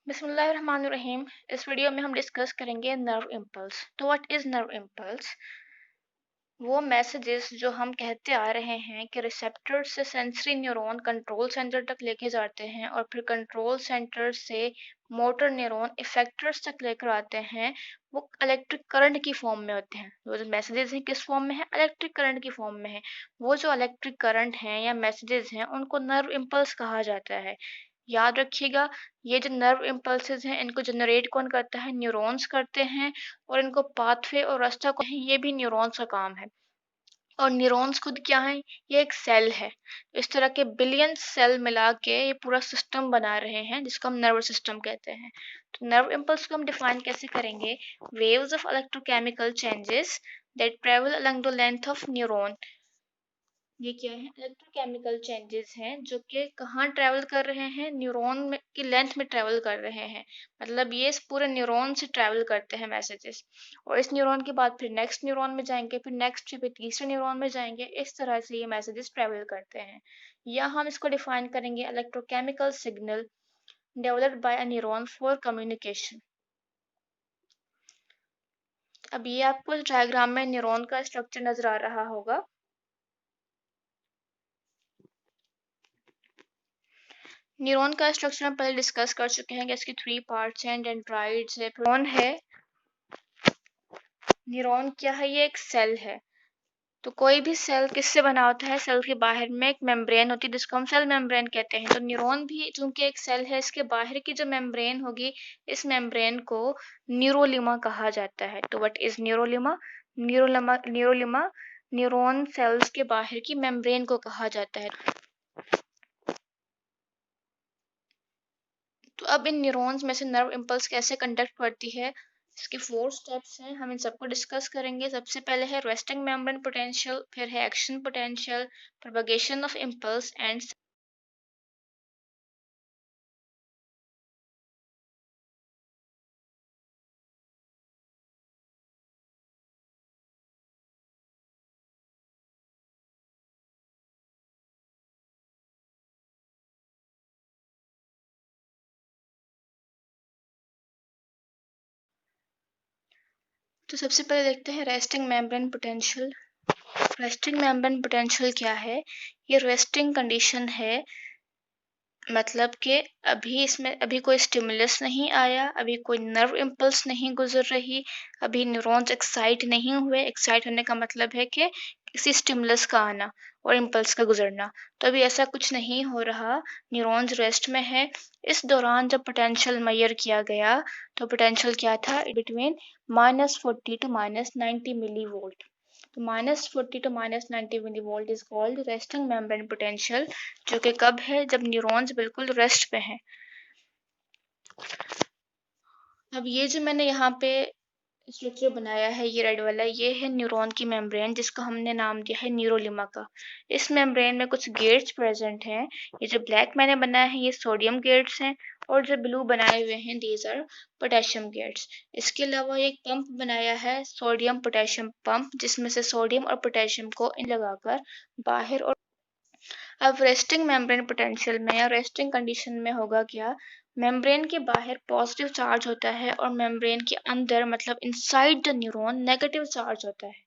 बिस्मिल्लाहिर्रहमानिर्रहीम। इस वीडियो में हम डिस्कस करेंगे नर्व इम्पल्स। तो व्हाट इज नर्व इम्पल्स? वो मैसेजेस जो हम कहते आ रहे हैं कि रिसेप्टर से सेंसरी न्यूरॉन कंट्रोल सेंटर तक लेके जाते हैं और फिर कंट्रोल सेंटर से मोटर न्यूरॉन इफेक्टर्स तक लेकर आते हैं, वो इलेक्ट्रिक करंट की फॉर्म में होते हैं। वो जो मैसेजेस हैं किस फॉर्म में है? इलेक्ट्रिक करंट की फॉर्म में है। वो जो इलेक्ट्रिक करंट हैं या मैसेजेस हैं उनको नर्व इम्पल्स कहा जाता है। याद रखिएगा, ये जो नर्व इम्पल्सेस हैं इनको जनरेट कौन करता है? न्यूरॉन्स करते हैं। और इनको पाथवे और रास्ता को है, ये भी न्यूरॉन्स का काम है। और न्यूरॉन्स खुद क्या है? ये एक सेल है। इस तरह के बिलियन सेल मिला के ये पूरा सिस्टम बना रहे हैं जिसको हम नर्वस सिस्टम कहते हैं। तो नर्व इम्पल्स को हम डिफाइन कैसे करेंगे? Waves of electrochemical changes that travel along the length of neuron. ये क्या है? इलेक्ट्रोकेमिकल चेंजेस हैं जो कि कहाँ ट्रेवल कर रहे हैं? न्यूरॉन में की लेंथ में ट्रेवल कर रहे हैं। मतलब ये इस पूरे न्यूरॉन से ट्रेवल करते हैं मैसेजेस। और इस न्यूरॉन के बाद फिर नेक्स्ट न्यूरॉन में जाएंगे, फिर नेक्स्ट फिर तीसरे न्यूरॉन में जाएंगे। इस तरह से ये मैसेजेस ट्रेवल करते हैं। या हम इसको डिफाइन करेंगे electrochemical signal developed by a neuron for communication. अब ये आपको इस डायग्राम में न्यूरॉन का स्ट्रक्चर नजर आ रहा होगा। न्यूरॉन का स्ट्रक्चर हम पहले डिस्कस कर चुके हैं कि इसकी 3 पार्ट्स हैं। डेंड्राइट्स है, न्यूरॉन है। न्यूरॉन क्या है? ये एक सेल है। तो कोई भी सेल किससे बना होता है? सेल के बाहर में एक मेम्ब्रेन होती है जिसको हम सेल मेम्ब्रेन कहते हैं। तो न्यूरॉन भी चूंकि एक सेल है, इसके बाहर की जो मेम्ब्रेन होगी, इस मेम्ब्रेन को न्यूरोलिमा कहा जाता है। तो व्हाट इज न्यूरोलिमा? न्यूरोलिमा न्यूरॉन सेल्स के बाहर की मेम्ब्रेन को कहा जाता है। तो अब इन न्यूरॉन्स में से नर्व इम्पल्स कैसे कंडक्ट करती है, इसके 4 स्टेप्स हैं। हम इन सबको डिस्कस करेंगे। सबसे पहले है रेस्टिंग मेम्ब्रेन पोटेंशियल, फिर है action potential, propagation of impulse and तो सबसे पहले देखते हैं resting membrane potential. Resting membrane potential क्या है? ये रेस्टिंग कंडीशन है। मतलब कि अभी कोई स्टिमुलस नहीं आया, अभी कोई नर्व इम्पल्स नहीं गुजर रही, अभी न्यूरॉन्स एक्साइट नहीं हुए। एक्साइट होने का मतलब है कि किसी स्टिमुलस का आना और इम्पल्स का गुजरना। तो अभी ऐसा कुछ नहीं हो रहा, न्यूरॉन्स रेस्ट में है। इस दौरान जब पोटेंशियल मेजर किया गया तो पोटेंशियल क्या था? Between -40 to -90 milli volt. तो -40 to -90 milli volt is called resting membrane potential, जो कि कब है? जब न्यूरॉन्स बिल्कुल रेस्ट पे हैं। अब ये जो मैंने यहाँ पे स्ट्रक्चर बनाया है, ये रेड वाला, ये है न्यूरॉन की मेम्ब्रेन जिसका हमने नाम दिया है न्यूरोलिमा का। इस मेम्ब्रेन में कुछ गेट्स प्रेजेंट हैं। ये जो ब्लैक मैंने बनाया है ये सोडियम गेट्स हैं, और जो ब्लू बनाए हुए हैं दीज आर पोटेशियम गेट्स। इसके अलावा एक पंप बनाया है, सोडियम पोटेशियम पंप, जिसमें से सोडियम और पोटेशियम को इन लगाकर बाहर और अब रेस्टिंग मेम्ब्रेन पोटेंशियल में या रेस्टिंग कंडीशन में होगा क्या? मेम्ब्रेन के बाहर पॉजिटिव चार्ज होता है और मेम्ब्रेन के अंदर मतलब inside the neuron negative charge होता है।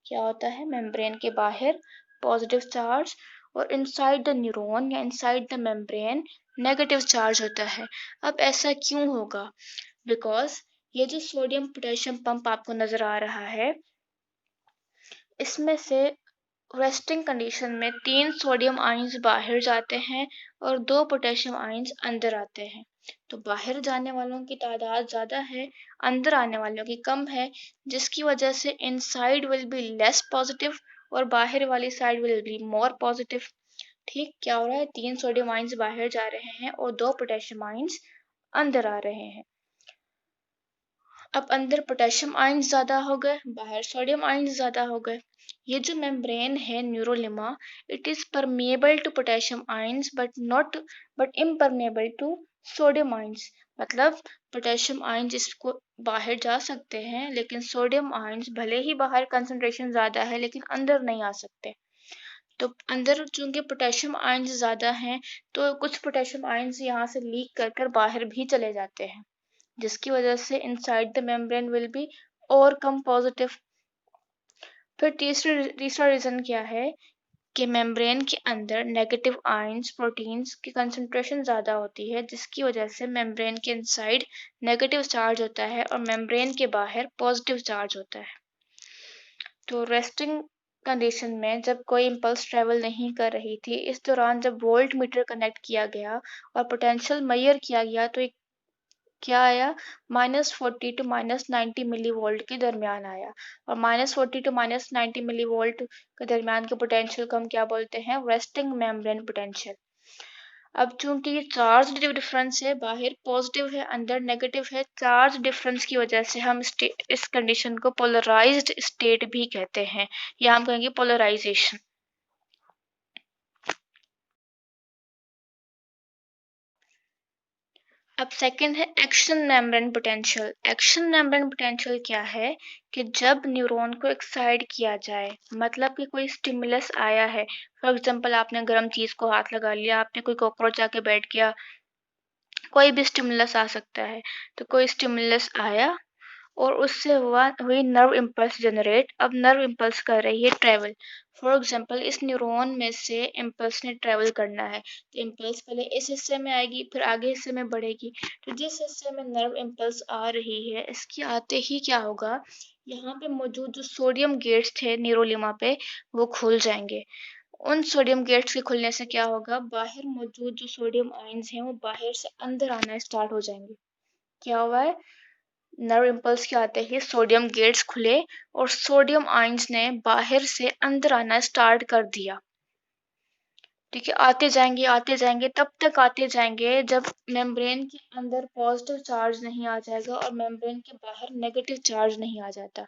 क्या होता है? मेम्ब्रेन के बाहर पॉजिटिव चार्ज और इनसाइड द न्यूरॉन या inside the membrane negative charge होता है। अब ऐसा क्यों होगा? बिकॉज ये जो सोडियम पोटेशियम पंप आपको नजर आ रहा है, इसमें से रेस्टिंग कंडीशन में 3 सोडियम आयंस बाहर जाते हैं और 2 पोटेशियम आयंस अंदर आते हैं। तो बाहर जाने वालों की तादाद ज़्यादा है, अंदर आने वालों की कम है, जिसकी वजह से inside will be less positive और बाहर वाली side will be more positive. ठीक क्या हो रहा है? 3 सोडियम आयंस बाहर जा रहे हैं और 2 पोटेशियम आयंस अंदर आ रहे हैं। अब अंदर पोटेशियम आयंस ज़्यादा हो गए, बाहर सोडियम आयंस ज़्यादा हो गए। ये जो मेम्ब्रेन है neurolemma, it is permeable to potassium ions but impermeable to sodium ions. मतलब पोटेशियम आयंस इसको बाहर जा सकते हैं, लेकिन सोडियम आयंस भले ही बाहर कंसंट्रेशन ज़्यादा है लेकिन अंदर नहीं आ सकते। तो अंदर चूंकि पोटेशियम आयंस ज़्यादा हैं तो कुछ पोटेशियम आयंस यहाँ से लीक कर कर बाहर भी चले जाते हैं, जिसकी वजह से inside the membrane will be और कम पॉजिटिव। फिर तीसरा रीज़न क्या है कि मेम्ब्रेन के अंदर नेगेटिव आयंस प्रोटीन्स की कंसंट्रेशन ज़्यादा होती है, जिसकी वजह से मेम्ब्रेन के इनसाइड नेगेटिव चार्ज होता है और मेम्ब्रेन के बाहर पॉजिटिव चार्ज होता है। तो रेस्टिंग कंडीशन में जब कोई इम्पल्स ट्रेवल नहीं कर रही थी, इस दौरान जब वोल्ट मीटर कनेक्ट किया गया और पोटेंशियल मेजर किया गया तो एक क्या आया, -40 टू -90 मिली वोल्ट के दरमियान आया। और -40 टू -90 मिली वोल्ट के दरमियान के पोटेंशियल को हम क्या बोलते हैं, रेस्टिंग मेम्ब्रेन पोटेंशियल। अब चूंकि ये चार्ज डिफरेंस है, बाहर पॉजिटिव है अंदर नेगेटिव है, चार्ज डिफरेंस की वजह से हम इस कंडीशन को पोलराइज्ड स्टेट भी कहते हैं, या हम कहेंगे पोलराइजेशन। अब सेकंड है action membrane potential. Action membrane potential क्या है कि जब न्यूरॉन को एक्साइट किया जाए, मतलब कि कोई स्टिमुलस आया है, फॉर एग्जांपल आपने गर्म चीज को हाथ लगा लिया, आपने कोई कॉकरोच आके बैठ गया, कोई भी स्टिमुलस आ सकता है, तो कोई स्टिमुलस आया और उससे हुई नर्व इम्पल्स जनरेट। अब नर्व इम्पल्स कर रही है ट्रेवल, फॉर एग्जांपल इस न्यूरॉन में से इम्पल्स ने ट्रेवल करना है, तो इम्पल्स पहले इस हिस्से में आएगी फिर आगे हिस्से में बढ़ेगी। तो जिस हिस्से में नर्व इम्पल्स आ रही है, इसके आते ही क्या होगा, यहाँ पे मौजूद जो सोडियम गेट्स थे न्यूरोलिमा पे, वो खुल जाएंगे। उन सोडियम गेट्स के खुलने से क्या होगा, बाहर मौजूद जो सोडियम आयंस हैं वो बाहर से अंदर आना स्टार्ट हो जाएंगे। क्या हुआ है, नर्व इम्पल्स के आते ही सोडियम गेट्स खुले और सोडियम आयंस ने बाहर से अंदर आना स्टार्ट कर दिया। ठीक है, आते जाएंगे तब तक आते जाएंगे जब मेम्ब्रेन के अंदर पॉजिटिव चार्ज नहीं आ जाएगा और मेम्ब्रेन के बाहर नेगेटिव चार्ज नहीं आ जाता।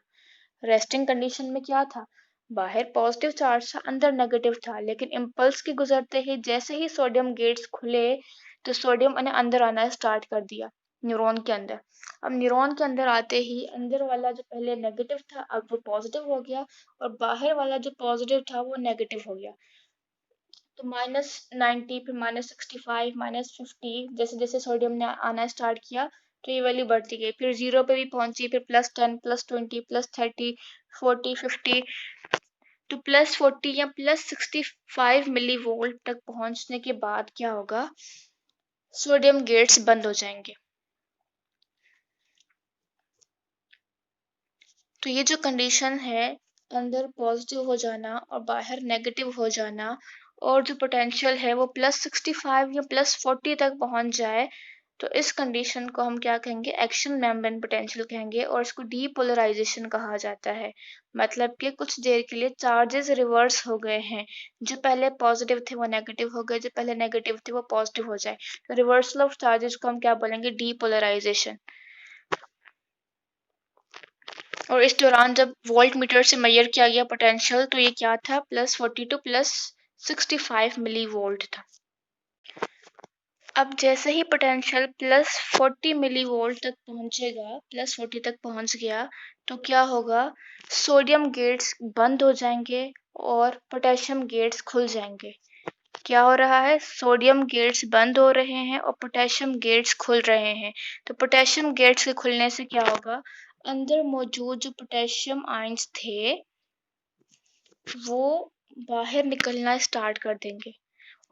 रेस्टिंग कंडीशन में क्या था, बाहर पॉजिटिव चार्ज था अंदर नेगेटिव था, लेकिन इम्पल्स के गुजरते ही जैसे ही सोडियम गेट्स खुले तो सोडियम ने अंदर आना स्टार्ट कर दिया न्यूरॉन के अंदर। अब न्यूरॉन के अंदर आते ही अंदर वाला जो पहले नेगेटिव था अब वो पॉजिटिव हो गया और बाहर वाला जो पॉजिटिव था वो नेगेटिव हो गया। तो -90 फिर -65 -50 जैसे जैसे सोडियम ने आना स्टार्ट किया तो ये वैल्यू बढ़ती गई, फिर 0 पे भी पहुंची, फिर +10 +20 +30 40 50, तो +40 या +65 मिली वोल्ट तक पहुंचने के बाद क्या होगा, सोडियम गेट्स बंद हो जाएंगे। तो ये जो कंडीशन है, अंदर पॉजिटिव हो जाना और बाहर नेगेटिव हो जाना, और जो पोटेंशियल है वो +65 या +40 तक पहुंच जाए, तो इस कंडीशन को हम क्या कहेंगे, एक्शन मेम्ब्रेन पोटेंशियल कहेंगे और इसको डीपोलराइजेशन कहा जाता है। मतलब कि कुछ देर के लिए चार्जेस रिवर्स हो गए हैं, जो पहले पॉजिटिव थे वो नेगेटिव हो गए, जो पहले नेगेटिव थे वो पॉजिटिव हो जाए, तो रिवर्सल ऑफ चार्जेस को हम क्या बोलेंगे, डीपोलराइजेशन। और इस दौरान जब वोल्ट मीटर से मेजर किया गया पोटेंशियल तो ये क्या था, +40 टू +65 मिली वोल्ट था। अब जैसे ही पोटेंशियल +40 मिली वोल्ट तक पहुंचेगा, +40 तक पहुंच गया, तो क्या होगा, सोडियम गेट्स बंद हो जाएंगे और पोटेशियम गेट्स खुल जाएंगे। क्या हो रहा है, सोडियम गेट्स बंद हो रहे हैं और पोटेशियम गेट्स खुल रहे हैं। तो पोटेशियम गेट्स के खुलने से क्या होगा, अंदर मौजूद जो पोटेशियम आयंस थे वो बाहर निकलना स्टार्ट कर देंगे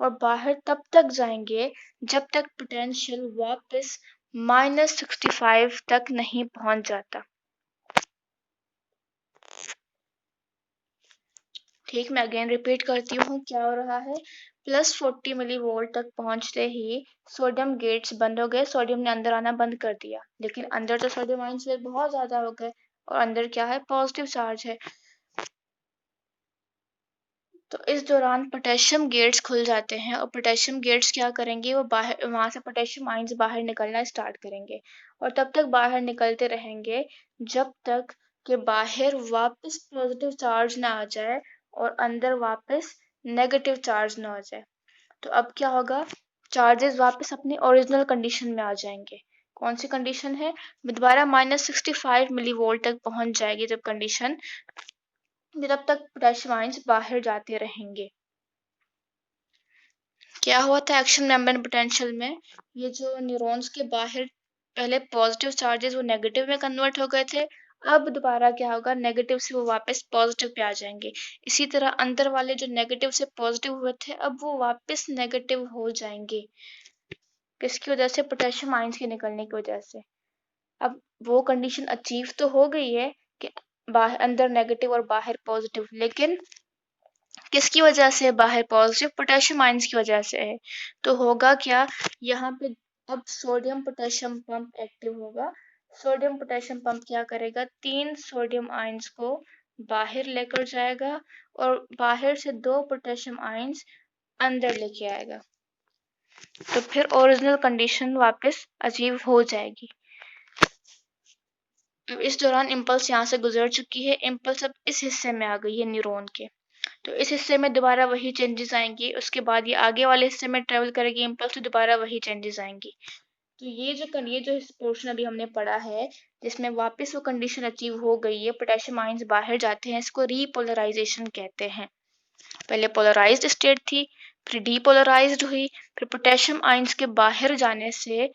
और बाहर तब तक जाएंगे जब तक पोटेंशियल वापस -65 तक नहीं पहुंच जाता। ठीक, मैं अगेन रिपीट करती हूँ, क्या हो रहा है, +40 मिली वोल्ट तक पहुंचते ही सोडियम गेट्स बंद हो गए, सोडियम ने अंदर आना बंद कर दिया, लेकिन अंदर तो सोडियम आयंस बहुत ज्यादा हो गए और अंदर क्या है, पॉजिटिव चार्ज है। तो इस दौरान पोटेशियम गेट्स खुल जाते हैं और पोटेशियम गेट्स क्या करेंगे, वो बाहर वहां से पोटेशियम आयंस बाहर निकलना स्टार्ट करेंगे और तब तक बाहर निकलते रहेंगे जब तक कि बाहर वापस पॉजिटिव चार्ज ना आ जाए और अंदर वापस नेगेटिव चार्ज ना आ जाए। तो अब क्या होगा, चार्जेस वापस अपनी ओरिजिनल कंडीशन में आ जाएंगे। कौन सी कंडीशन है, दोबारा -65 मिली वोल्ट तक पहुंच जाएगी जब कंडीशन, तब तक पोटेशियम आयंस बाहर जाते रहेंगे। क्या हुआ था एक्शन मेम्ब्रेन पोटेंशियल में, ये जो न्यूरॉन्स के बाहर पहले पॉजिटिव चार्जेस वो नेगेटिव में कन्वर्ट हो गए थे, अब दोबारा क्या होगा, नेगेटिव से वो वापस पॉजिटिव पे आ जाएंगे। इसी तरह अंदर वाले जो नेगेटिव से पॉजिटिव हुए थे अब वो वापस नेगेटिव हो जाएंगे। किसकी वजह से? पोटेशियम आयंस के निकलने की वजह से। अब वो कंडीशन अचीव तो हो गई है कि बाहर अंदर नेगेटिव और बाहर पॉजिटिव, लेकिन किसकी वजह से बाहर पॉजिटिव? पोटेशियम आयंस की वजह से है। तो होगा क्या, यहाँ पे अब सोडियम पोटेशियम पंप एक्टिव होगा। सोडियम पोटेशियम पंप क्या करेगा, 3 सोडियम आयंस को बाहर लेकर जाएगा और बाहर से 2 पोटेशियम आयंस अंदर लेके आएगा। तो फिर ओरिजिनल कंडीशन वापस अचीव हो जाएगी। अब इस दौरान इम्पल्स यहाँ से गुजर चुकी है, इम्पल्स अब इस हिस्से में आ गई है न्यूरॉन के, तो इस हिस्से में दोबारा वही चेंजेस आएंगी। उसके बाद ये आगे वाले हिस्से में ट्रेवल करेगी इम्पल्स, तो दोबारा वही चेंजेस आएंगी। तो ये जो पोर्शन अभी हमने पढ़ा है जिसमें वापस वो कंडीशन अचीव हो गई है, पोटेशियम आयंस बाहर जाते हैं, इसको रीपोलराइजेशन कहते हैं। पहले पोलराइज्ड स्टेट थी, फिर डीपोलराइज्ड हुई, फिर पोटेशियम आयंस के बाहर जाने से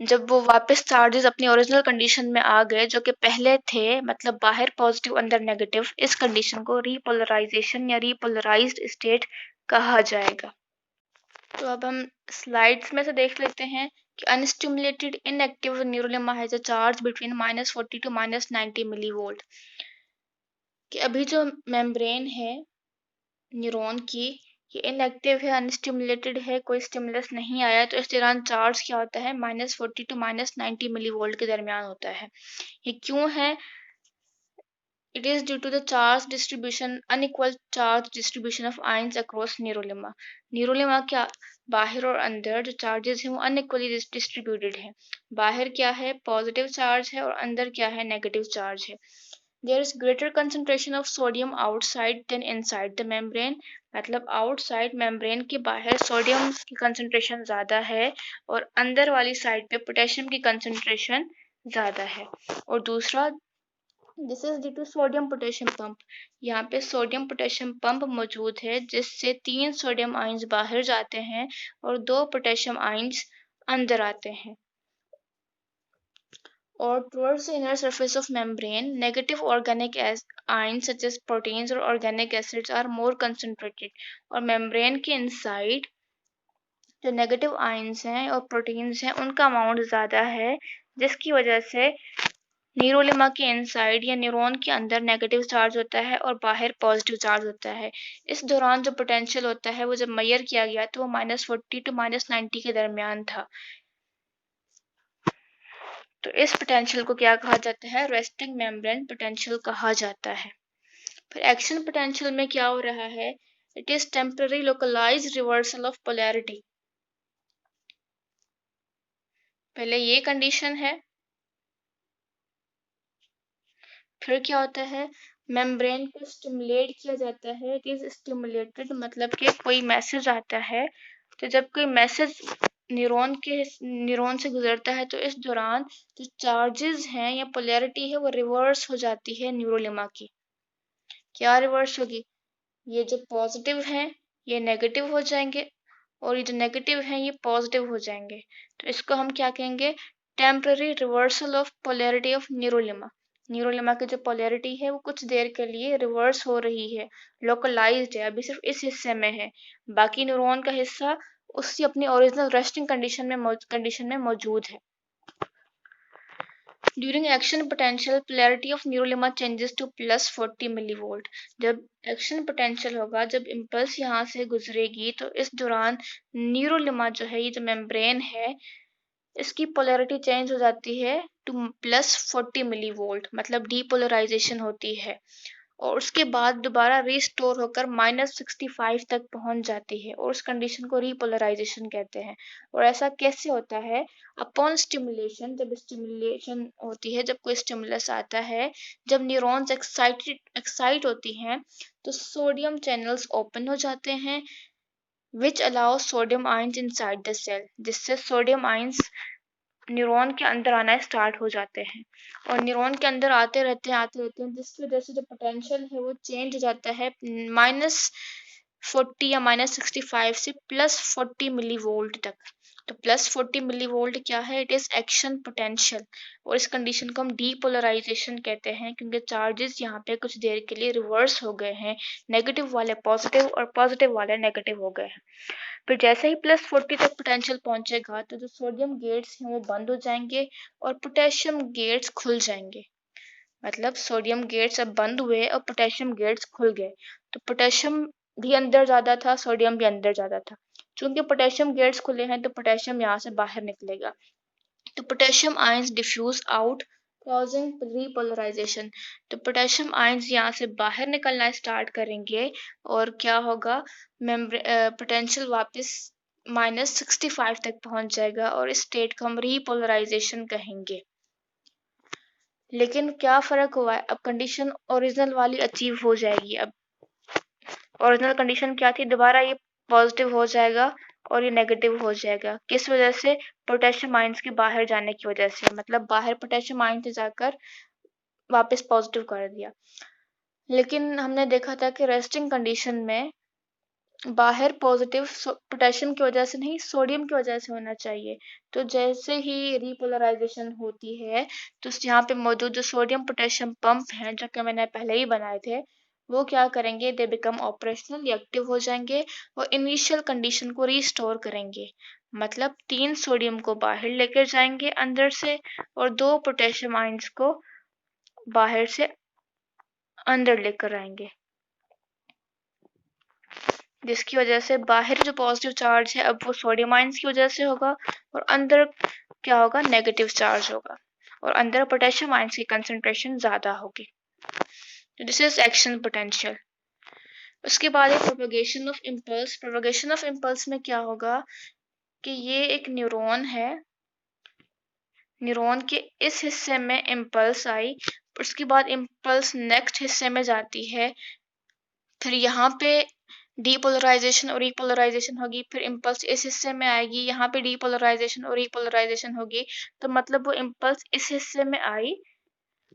जब वो वापस चार्जेस अपनी ओरिजिनल कंडीशन में आ गए जो कि पहले थे, मतलब बाहर पॉजिटिव अंदर नेगेटिव, इस कंडीशन को रीपोलराइजेशन या रीपोलराइज्ड स्टेट कहा जाएगा। तो अब हम स्लाइड्स में से देख लेते हैं कि unstimulated inactive neurolemma has a charge between -40 to -90 millivolt. कि अभी जो मेम्ब्रेन है न्यूरॉन की, ये इनएक्टिव है, अनस्टिमुलेटेड है, कोई स्टिमुलस नहीं आया, तो इस दौरान चार्ज क्या होता है, -40 to -90 मिलीवोल्ट के दरमियान होता है। ये क्यों है? It is due to the charge distribution, unequal charge distribution of ions across neurolemma. Neurolemma क्या, बाहर और अंदर जो चार्जेस हैं वो अनइक्वली डिस्ट्रीब्यूटेड है। बाहर क्या है, पॉजिटिव चार्ज है, और अंदर क्या है, नेगेटिव चार्ज है। There is greater concentration of sodium outside than inside the membrane. मतलब आउटसाइड मेम्ब्रेन के बाहर सोडियम की कंसंट्रेशन ज़्यादा है और अंदर वाली साइड पे पोटेशियम की कंसंट्रेशन ज़्यादा है। और दूसरा, this is due to sodium potassium pump. यहाँ पे सोडियम पोटेशियम पंप मौजूद है जिससे 3 सोडियम आयंस बाहर जाते हैं और 2 पोटेशियम आयंस अंदर आते हैं। और towards the inner surface of membrane, negative organic ions such as proteins or organic acids are more concentrated। और membrane के inside जो नेगेटिव आयंस हैं और प्रोटीन्स हैं उनका अमाउंट ज़्यादा है, जिसकी वजह से न्यूरोलेमा के इनसाइड या न्यूरॉन के अंदर नेगेटिव चार्ज होता है और बाहर पॉजिटिव चार्ज होता है। इस दौरान जो पोटेंशियल होता है वो जब मेजर किया गया तो वो -40 to -90 के दरमियान था। तो इस पोटेंशियल को क्या कहा जाता है, रेस्टिंग मेम्ब्रेन पोटेंशियल कहा जाता है। फिर एक्शन पोटेंशियल में क्या हो रहा है, it is temporary localised reversal of polarity. पहले ये कंडीशन है, फिर क्या होता है, मेम्ब्रेन को स्टिमुलेट किया जाता है। इट इज स्टिमुलेटेड, मतलब कि कोई मैसेज आता है, तो जब कोई मैसेज न्यूरॉन से गुजरता है तो इस दौरान जो चार्जेस हैं या पोलैरिटी है वो रिवर्स हो जाती है न्यूरोलेमा की। क्या रिवर्स होगी, ये जो पॉजिटिव हैं ये नेगेटिव हो जाएंगे और ये जो नेगेटिव हैं ये पॉजिटिव हो जाएंगे। तो इसको हम क्या कहेंगे, temporary reversal of polarity of न्यूरोलेमा। न्यूरोलेमा की जो पोलैरिटी है वो कुछ देर के लिए रिवर्स हो रही है, लोकलाइज्ड है, अभी सिर्फ इस हिस्से में है, बाकी न्यूरॉन का हिस्सा उसकी अपनी ओरिजिनल रेस्टिंग कंडीशन में मौजूद है। During action potential, polarity of neurolema changes to +40 millivolt। जब एक्शन पोटेंशियल होगा, जब इम्पल्स यहाँ से गुजरेगी, तो इस दौरान न्यूरोलेमा जो है, ये जो मेम्ब्रेन है, इसकी पोलैरिटी चेंज हो जाती है टू +40 मिलीवोल्ट, मतलब डीपोलराइजेशन होती है और उसके बाद दोबारा रिस्टोर होकर -65 तक पहुंच जाती है और उस कंडीशन को रीपोलराइजेशन कहते हैं। और ऐसा कैसे होता है, अपॉन स्टिमुलेशन, जब स्टिमुलेशन होती है, जब कोई स्टिमुलस आता है, जब न्यूरॉन्स एक्साइट होती हैं तो सोडियम चैनल्स ओपन हो जाते हैं, which allow sodium ions inside the cell, जिससे सोडियम आयंस न्यूरॉन के अंदर आना स्टार्ट हो जाते हैं और न्यूरॉन के अंदर आते रहते हैं, जिसकी वजह से जो पोटेंशियल है वो चेंज हो जाता है 40 या -65 से +40 मिली वोल्ट तक। तो +40 मिली वोल्ट क्या है? It is action potential. और इस कंडीशन को हम डीपोलराइजेशन कहते हैं, क्योंकि चार्जेस यहाँ पे कुछ देर के लिए रिवर्स हो गए हैं, नेगेटिव वाले पॉजिटिव और पॉजिटिव वाले नेगेटिव हो गए हैं। फिर जैसे ही +40 तक पोटेंशियल पहुंचेगा तो जो सोडियम गेट्स हैं वो बंद हो जाएंगे और पोटेशियम गेट्स खुल जाएंगे। मतलब सोडियम गेट्स अब बंद हुए और पोटेशियम गेट्स खुल गए। तो पोटेशियम भी अंदर ज्यादा था, सोडियम भी अंदर ज्यादा था। चूंकि पोटेशियम गेट्स खुले हैं तो पोटेशियम यहाँ से बाहर निकलेगा। तो potassium ions diffuse out causing repolarisation. तो पोटेशियम आयंस यहाँ से बाहर निकलना स्टार्ट करेंगे और क्या होगा? पोटेंशियल वापस -65 तक पहुंच जाएगा और इस स्टेट को हम रीपोलराइजेशन कहेंगे। लेकिन क्या फर्क हुआ है? अब कंडीशन ओरिजिनल वाली अचीव हो जाएगी। अब ओरिजिनल कंडीशन क्या थी? दोबारा ये पॉजिटिव हो जाएगा और ये नेगेटिव हो जाएगा। किस वजह से? पोटेशियम आयंस के बाहर जाने की वजह से। मतलब बाहर पोटेशियम आयंस से जाकर वापस पॉजिटिव कर दिया। लेकिन हमने देखा था कि रेस्टिंग कंडीशन में बाहर पॉजिटिव पोटेशियम की वजह से नहीं, सोडियम की वजह से होना चाहिए। तो जैसे ही रीपोलराइजेशन होती है तो यहाँ पे मौजूद जो सोडियम पोटेशियम पंप हैं, जो कि मैंने पहले ही बनाए थे, वो क्या करेंगे? दे बिकम ऑपरेशनल, एक्टिव हो जाएंगे और इनिशियल कंडीशन को रिस्टोर करेंगे। मतलब 3 सोडियम को बाहर लेकर जाएंगे अंदर से और 2 पोटेशियम आयंस को बाहर से अंदर लेकर आएंगे, जिसकी वजह से बाहर जो पॉजिटिव चार्ज है अब वो सोडियम आयंस की वजह से होगा और अंदर क्या होगा? नेगेटिव चार्ज होगा और अंदर पोटेशियम आयंस की कंसंट्रेशन ज्यादा होगी। तो दिस इज एक्शन पोटेंशियल। उसके बाद है propagation of impulse. Propagation of impulse में क्या होगा कि ये एक न्यूरॉन है, न्यूरॉन के इस हिस्से में इम्पल्स आई, उसके बाद इम्पल्स नेक्स्ट हिस्से में जाती है, फिर यहाँ पे डीपोलराइजेशन और रीपोलराइजेशन होगी, फिर इम्पल्स इस हिस्से में आएगी, यहाँ पे डीपोलराइजेशन और रीपोलराइजेशन होगी। तो मतलब वो इम्पल्स इस हिस्से में आई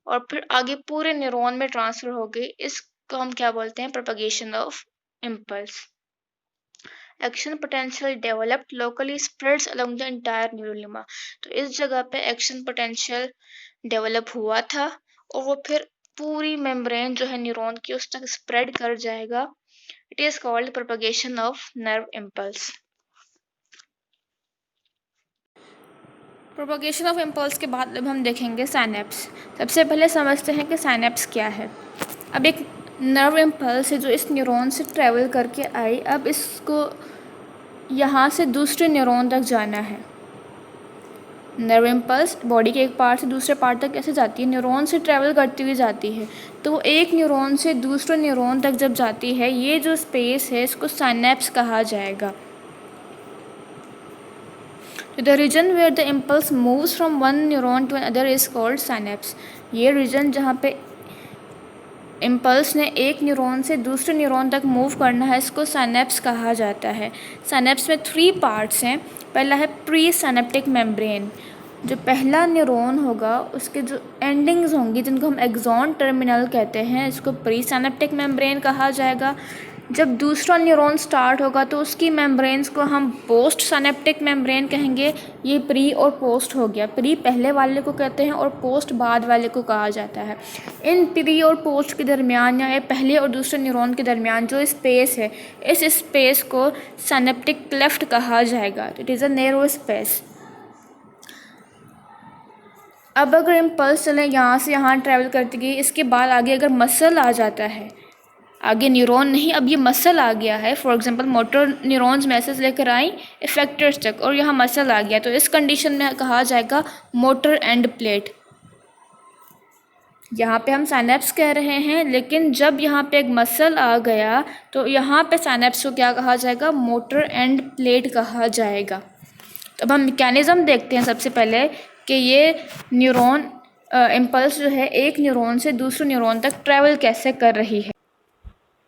और फिर आगे पूरे न्यूरॉन में ट्रांसफर हो गई। इसको हम क्या बोलते हैं? Propagation of impulse. Action potential developed locally spreads along the entire neurolemma. तो इस जगह पे एक्शन पोटेंशियल डेवलप हुआ था और वो फिर पूरी मेम्ब्रेन जो है न्यूरॉन की उस तक स्प्रेड कर जाएगा। It is called propagation of nerve impulse. Propagation of impulse के बाद अब हम देखेंगे साइनेप्स। सबसे पहले समझते हैं कि साइनेप्स क्या है। अब एक नर्व इम्पल्स है जो इस न्यूरॉन से ट्रेवल करके आई, अब इसको यहाँ से दूसरे न्यूरॉन तक जाना है। नर्व इम्पल्स बॉडी के एक पार्ट से दूसरे पार्ट तक कैसे जाती है? न्यूरॉन से ट्रैवल करती हुई जाती है। तो एक न्यूरॉन से दूसरे न्यूरॉन तक जब जाती है, ये जो स्पेस है इसको साइनेप्स कहा जाएगा। The region where the impulse moves from one neuron to other is called synapse. ये रीजन जहाँ पे इम्पल्स ने एक न्यूरॉन से दूसरे न्यूरॉन तक मूव करना है, इसको साइनेप्स कहा जाता है। साइनेप्स में 3 पार्ट्स हैं। पहला है प्री साइनेप्टिक मेम्ब्रेन। जो पहला न्यूरॉन होगा उसके जो एंडिंग्स होंगी, जिनको हम एक्सॉन टर्मिनल कहते हैं, इसको प्री साइनेप्टिक मेम्ब्रेन कहा जाएगा। जब दूसरा न्यूरॉन स्टार्ट होगा तो उसकी मेम्ब्रेन्स को हम पोस्ट साइनेप्टिक मेम्ब्रेन कहेंगे। ये प्री और पोस्ट हो गया। प्री पहले वाले को कहते हैं और पोस्ट बाद वाले को कहा जाता है। इन प्री और पोस्ट के दरमियान या पहले और दूसरे न्यूरॉन के दरमियान जो स्पेस है, इस स्पेस को साइनेप्टिक क्लेफ्ट कहा जाएगा। It is a narrow space. अब अगर इम्पल्स चले यहाँ से यहाँ ट्रैवल करती गई, इसके बाद आगे अगर मसल आ जाता है, आगे न्यूरॉन नहीं, अब ये मसल आ गया है। For example motor neurons message लेकर आई इफेक्टर्स तक और यहाँ मसल आ गया, तो इस कंडीशन में कहा जाएगा मोटर एंड प्लेट। यहाँ पे हम साइनेप्स कह रहे हैं, लेकिन जब यहाँ पे एक मसल आ गया तो यहाँ पे साइनेप्स को क्या कहा जाएगा? मोटर एंड प्लेट कहा जाएगा। तो अब हम मैकेनिज्म देखते हैं सबसे पहले कि ये न्यूरॉन इम्पल्स जो है एक न्यूरॉन से दूसरे न्यूरॉन तक ट्रैवल कैसे कर रही है।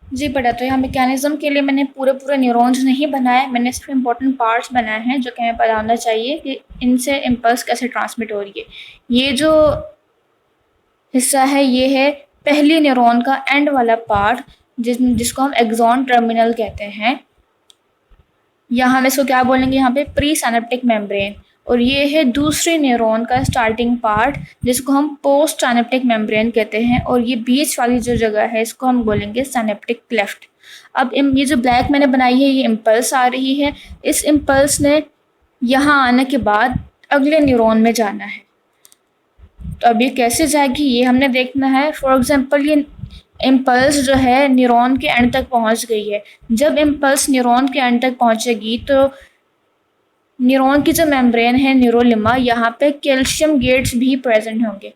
जी बेटा, तो यहाँ मैकेनिज्म के लिए मैंने पूरे न्यूरॉन्स नहीं बनाए, मैंने सिर्फ इम्पोर्टेंट पार्ट्स बनाए हैं जो कि हमें बताना चाहिए कि इनसे इम्पल्स कैसे ट्रांसमिट हो रही है। ये जो हिस्सा है ये है पहली न्यूरॉन का एंड वाला पार्ट, जिसको हम एक्सॉन टर्मिनल कहते हैं, या हम इसको क्या बोलेंगे यहाँ पे, प्री साइनेप्टिक मेम्ब्रेन। और ये है दूसरे न्यूरॉन का स्टार्टिंग पार्ट जिसको हम पोस्ट साइनेप्टिक मेम्ब्रेन कहते हैं, और ये बीच वाली जो जगह है इसको हम बोलेंगे साइनेप्टिक क्लेफ्ट। अब ये जो ब्लैक मैंने बनाई है ये इम्पल्स आ रही है, इस इम्पल्स ने यहाँ आने के बाद अगले न्यूरॉन में जाना है। तो अब ये कैसे जाएगी ये हमने देखना है। फॉर एग्जांपल ये इम्पल्स जो है न्यूरॉन के एंड तक पहुंच गई है। जब इम्पल्स न्यूरॉन के एंड तक पहुंचेगी तो न्यूरॉन की जो मेम्ब्रेन है न्यूरोलिमा, यहाँ पे कैल्शियम गेट्स भी प्रेजेंट होंगे।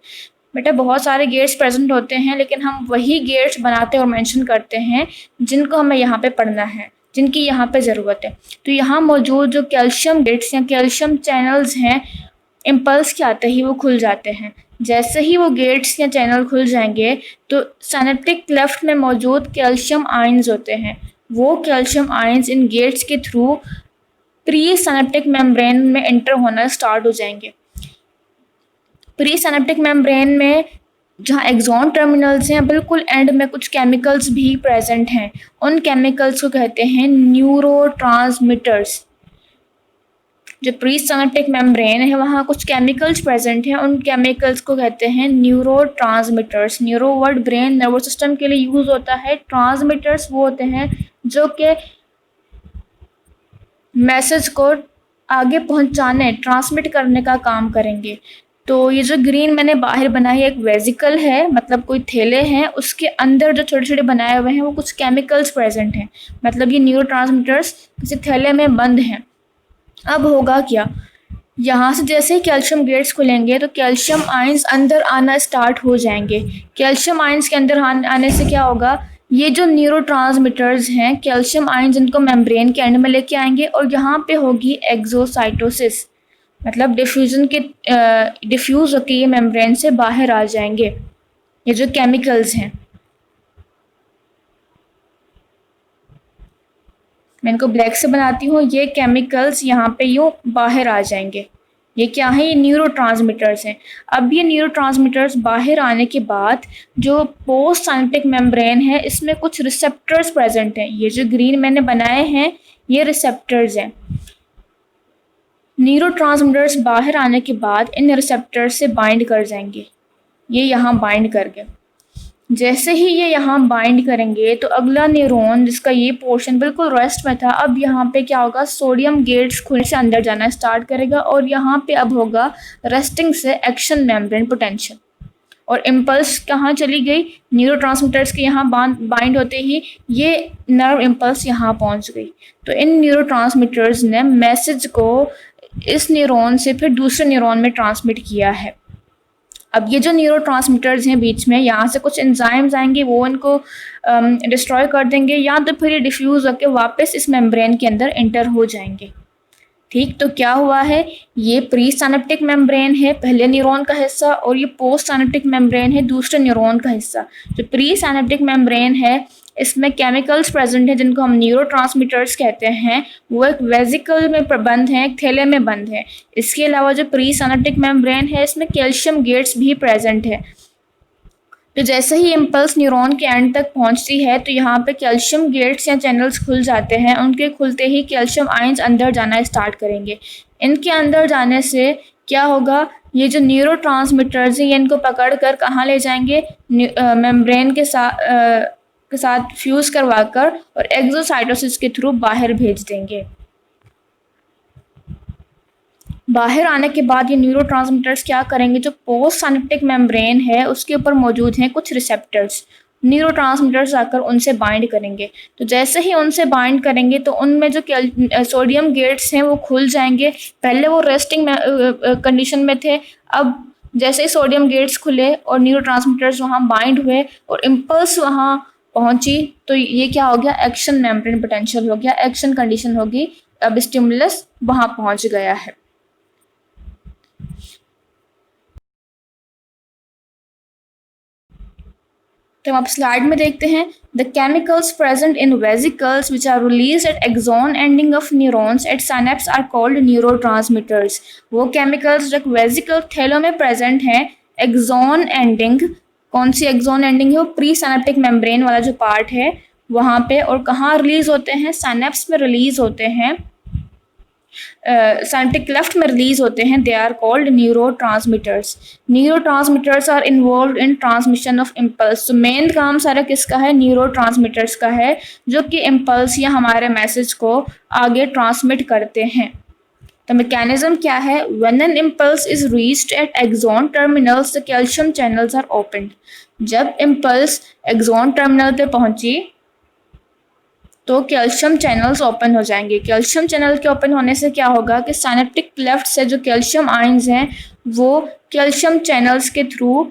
बेटा बहुत सारे गेट्स प्रेजेंट होते हैं लेकिन हम वही गेट्स बनाते और मेंशन करते हैं जिनको हमें यहाँ पे पढ़ना है, जिनकी यहाँ पे ज़रूरत है। तो यहाँ मौजूद जो कैल्शियम गेट्स या कैल्शियम चैनल्स हैं इम्पल्स के आते ही वो खुल जाते हैं। जैसे ही वो गेट्स या चैनल खुल जाएंगे तो साइनेप्टिक क्लेफ्ट में मौजूद कैल्शियम आयंस होते हैं, वो कैल्शियम आयंस इन गेट्स के थ्रू प्री साइनेप्टिक मेम्ब्रेन में एंटर होना स्टार्ट हो जाएंगे। प्री साइनेप्टिक मेम्ब्रेन में जहाँ एक्सॉन टर्मिनल्स हैं बिल्कुल एंड में कुछ केमिकल्स भी प्रेजेंट हैं, उन केमिकल्स को कहते हैं न्यूरोट्रांसमीटर्स। जो प्री साइनेप्टिक मेम्ब्रेन है वहाँ कुछ केमिकल्स प्रेजेंट हैं, उन केमिकल्स को कहते हैं neurotransmitters. Neuro word brain nervous system के लिए यूज होता है, ट्रांसमीटर्स वो होते हैं जो कि मैसेज को आगे पहुंचाने, ट्रांसमिट करने का काम करेंगे। तो ये जो ग्रीन मैंने बाहर बनाई एक वेजिकल है, मतलब कोई थैले हैं, उसके अंदर जो छोटे छोटे बनाए हुए हैं वो कुछ केमिकल्स प्रेजेंट हैं, मतलब ये न्यूरोट्रांसमीटर्स किसी थैले में बंद हैं। अब होगा क्या, यहाँ से जैसे ही कैल्शियम गेट्स खुलेंगे तो कैल्शियम आयंस अंदर आना स्टार्ट हो जाएंगे। कैल्शियम आयंस के अंदर आने से क्या होगा, ये जो न्यूरोट्रांसमीटर्स हैं कैल्शियम आयंस इनको मेम्ब्रेन के एंड में लेके आएंगे और यहाँ पे होगी एक्सोसाइटोसिस, मतलब डिफ्यूजन के डिफ्यूज होकर ये मेम्ब्रेन से बाहर आ जाएंगे ये जो केमिकल्स हैं। मैं इनको ब्लैक से बनाती हूँ, ये केमिकल्स यहाँ पे यूँ बाहर आ जाएंगे। ये क्या है, ये न्यूरोट्रांसमीटर्स हैं। अब ये न्यूरोट्रांसमीटर्स बाहर आने के बाद जो पोस्ट साइनेप्टिक मेम्ब्रेन है इसमें कुछ रिसेप्टर्स प्रेजेंट हैं। ये जो ग्रीन मैंने बनाए हैं ये रिसेप्टर्स हैं। न्यूरोट्रांसमीटर्स बाहर आने के बाद इन रिसेप्टर्स से बाइंड कर जाएंगे। ये यहाँ बाइंड कर गए। जैसे ही ये यहाँ बाइंड करेंगे तो अगला न्यूरॉन जिसका ये पोर्शन बिल्कुल रेस्ट में था, अब यहाँ पे क्या होगा, सोडियम गेट्स खुलने से अंदर जाना स्टार्ट करेगा और यहाँ पे अब होगा रेस्टिंग से एक्शन मेम्ब्रेन पोटेंशियल। और इम्पल्स कहाँ चली गई, न्यूरोट्रांसमीटर्स के यहाँ बाइंड होते ही ये नर्व इम्पल्स यहाँ पहुँच गई। तो इन न्यूरोट्रांसमीटर्स ने मैसेज को इस न्यूरॉन से फिर दूसरे न्यूरॉन में ट्रांसमिट किया है। अब ये जो न्यूरोट्रांसमीटर्स हैं बीच में, यहाँ से कुछ एंजाइम्स आएंगे, वो इनको डिस्ट्रॉय कर देंगे या तो फिर ये डिफ्यूज़ होकर वापस इस मेम्ब्रेन के अंदर एंटर हो जाएंगे। ठीक, तो क्या हुआ है, ये प्री साइनेप्टिक मेम्ब्रेन है पहले न्यूरॉन का हिस्सा और ये पोस्ट साइनेप्टिक मेम्ब्रेन है दूसरे न्यूरॉन का हिस्सा। जो प्री साइनेप्टिक मेम्ब्रेन है इसमें केमिकल्स प्रेजेंट हैं जिनको हम न्यूरोट्रांसमीटर्स कहते हैं, वो एक वेजिकल में बंद हैं, एक थैले में बंद हैं। इसके अलावा जो प्री साइनेप्टिक मेम्ब्रेन है इसमें कैल्शियम गेट्स भी प्रेजेंट है। तो जैसे ही इम्पल्स न्यूरॉन के एंड तक पहुंचती है तो यहाँ पे कैल्शियम गेट्स या चैनल्स खुल जाते हैं। उनके खुलते ही कैल्शियम आयंस अंदर जाना स्टार्ट करेंगे। इनके अंदर जाने से क्या होगा, ये जो न्यूरोट्रांसमीटर्स हैं ये इनको पकड़ कर कहाँ ले जाएंगे, मेम्ब्रेन के साथ फ्यूज़ करवाकर और एक्सोसाइटोसिस के थ्रू बाहर भेज देंगे। बाहर आने के बाद ये न्यूरोट्रांसमीटर्स क्या करेंगे, जो पोस्ट साइनेप्टिक मेम्ब्रेन है उसके ऊपर मौजूद हैं कुछ रिसेप्टर्स, न्यूरोट्रांसमीटर्स आकर उनसे बाइंड करेंगे। तो जैसे ही उनसे बाइंड करेंगे तो उनमें जो सोडियम गेट्स हैं वो खुल जाएंगे। पहले वो रेस्टिंग कंडीशन में थे, अब जैसे ही सोडियम गेट्स खुले और न्यूरोट्रांसमीटर्स वहाँ बाइंड हुए और इम्पल्स वहाँ पहुँची तो ये क्या हो गया, एक्शन मेम्ब्रेन पोटेंशियल हो गया, एक्शन कंडीशन होगी। अब स्टिमुलस वहाँ पहुँच गया है। तो आप स्लाइड में देखते हैं, the chemicals present in vesicles which are release at axon ending of neurons at synapse are called neurotransmitters. वो केमिकल्स जो वेसिकल थैलों में प्रेजेंट हैं एक्सॉन एंडिंग, कौन सी एक्सॉन एंडिंग है, वो प्री साइनेप्टिक मेम्ब्रेन वाला जो पार्ट है वहाँ पे, और कहाँ रिलीज़ होते हैं, साइनेप्स में रिलीज़ होते हैं, साइनेप्टिक क्लेफ्ट में रिलीज होते हैं। They are called neurotransmitters. Neurotransmitters are involve in transmission of impulse. तो मेन काम सारा किसका है, न्यूरोट्रांसमीटर्स का है, जो कि इम्पल्स या हमारे मैसेज को आगे ट्रांसमिट करते हैं। तो मैकेनिज्म क्या है, when an impulse is reached at axon terminals the calcium channels are opened. जब इम्पल्स एक्सॉन टर्मिनल पे पहुंची तो कैल्शियम चैनल्स ओपन हो जाएंगे। कैल्शियम चैनल के ओपन होने से क्या होगा कि साइनेप्टिक क्लेफ्ट से जो कैल्शियम आयंस हैं वो कैल्शियम चैनल्स के थ्रू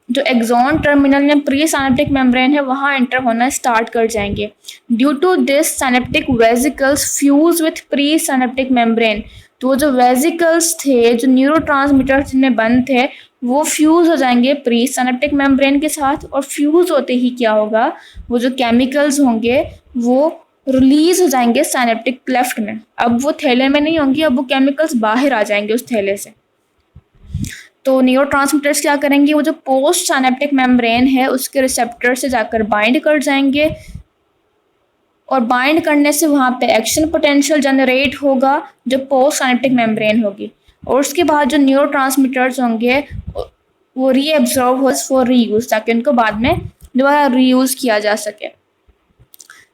जो एक्सॉन टर्मिनल या प्री साइनेप्टिक मेम्ब्रेन है वहाँ एंटर होना स्टार्ट कर जाएंगे। Due to this synaptic vesicles fuse with pre synaptic membrane. तो जो वेसिकल्स थे, जो न्यूरोट्रांसमीटर्स जिनमें बंद थे, वो फ्यूज हो जाएंगे प्री साइनेप्टिक मेम्ब्रेन के साथ, और फ्यूज होते ही क्या होगा, वो जो केमिकल्स होंगे वो रिलीज हो जाएंगे साइनेप्टिक क्लेफ्ट में। अब वो थैले में नहीं होंगी, अब वो केमिकल्स बाहर आ जाएंगे उस थैले से। तो न्यूरोट्रांसमीटर्स क्या करेंगे, वो जो पोस्ट साइनेप्टिक मेम्ब्रेन है उसके रिसेप्टर से जाकर बाइंड कर जाएंगे, और बाइंड करने से वहाँ पे एक्शन पोटेंशियल जनरेट होगा जो पोस्ट साइनेप्टिक मेम्ब्रेन होगी, और उसके बाद जो न्यूरोट्रांसमीटर्स होंगे वो रीएब्जॉर्ब हो फॉर रीयूज, ताकि उनको बाद में दोबारा रीयूज किया जा सके।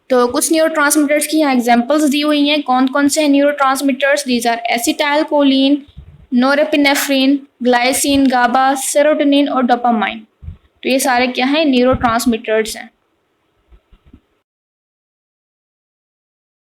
तो कुछ न्यूरोट्रांसमीटर्स की यहाँ एग्जांपल्स दी हुई हैं। कौन कौन से हैं neurotransmitters, these are acetyl choline, norepinephrine, glycine, GABA, serotonin और डोपामाइन। तो ये सारे क्या हैं, न्यूरोट्रांसमीटर्स हैं।